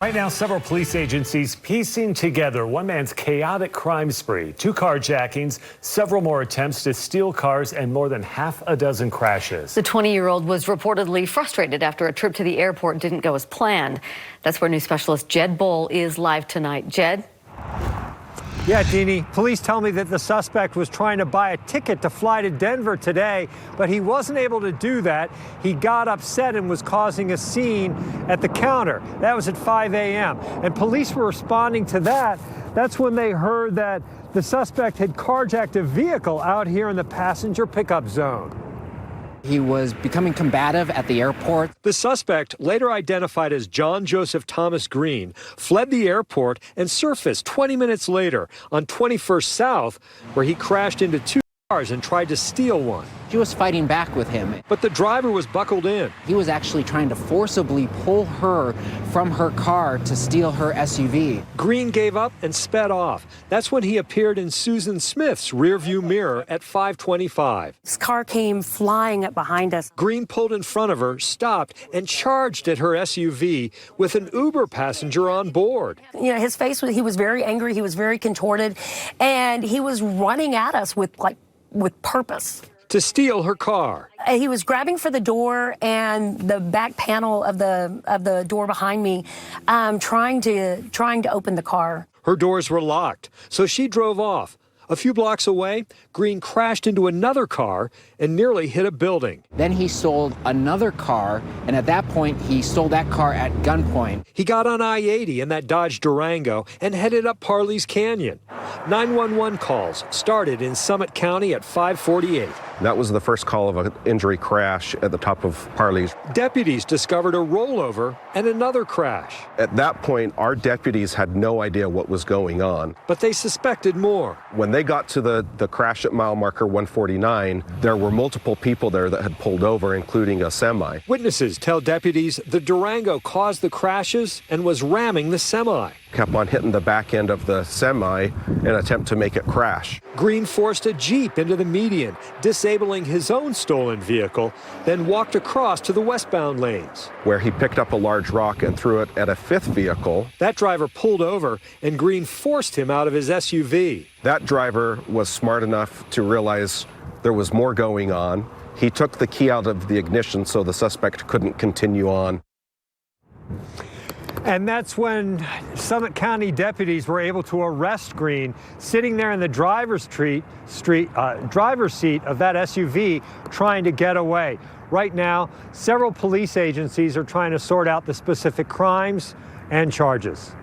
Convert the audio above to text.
Right now, several police agencies piecing together one man's chaotic crime spree, 2 carjackings, several more attempts to steal cars, and more than half a dozen crashes. The 20-year-old was reportedly frustrated after a trip to the airport didn't go as planned. That's where news specialist Jed Bowl is live tonight. Jed? Yeah, Deanie, police tell me that the suspect was trying to buy a ticket to fly to Denver today, but he wasn't able to do that. He got upset and was causing a scene at the counter. That was at 5 a.m. And police were responding to that. That's when they heard that the suspect had carjacked a vehicle out here in the passenger pickup zone. He was becoming combative at the airport. The suspect, later identified as John Joseph Thomas Green, fled the airport and surfaced 20 minutes later on 21st South, where he crashed into 2 cars and tried to steal one. She was fighting back with him. But the driver was buckled in. He was actually trying to forcibly pull her from her car to steal her SUV. Green gave up and sped off. That's when he appeared in Susan Smith's rearview mirror at 5:25. This car came flying up behind us. Green pulled in front of her, stopped, and charged at her SUV with an Uber passenger on board. You know, his face he was very angry, he was very contorted, and he was running at us with purpose. To steal her car. He was grabbing for the door and the back panel of the door behind me, trying to open the car. Her doors were locked, so she drove off. A few blocks away, Green crashed into another car and nearly hit a building. Then he stole another car, and at that point, he stole that car at gunpoint. He got on I-80 in that Dodge Durango and headed up Parley's Canyon. 911 calls started in Summit County at 5:48. That was the first call of an injury crash at the top of Parley's. Deputies discovered a rollover and another crash. At that point, our deputies had no idea what was going on. But they suspected more. When they got to the crash at mile marker 149, there were multiple people there that had pulled over, including a semi. Witnesses tell deputies the Durango caused the crashes and was ramming the semi. Kept on hitting the back end of the semi in an attempt to make it crash. Green forced a Jeep into the median, disabling his own stolen vehicle, then walked across to the westbound lanes, where he picked up a large rock and threw it at a 5th vehicle. That driver pulled over, and Green forced him out of his SUV. That driver was smart enough to realize there was more going on. He took the key out of the ignition so the suspect couldn't continue on. And that's when Summit County deputies were able to arrest Green, sitting there in the driver's seat of that SUV, trying to get away. Right now, several police agencies are trying to sort out the specific crimes and charges.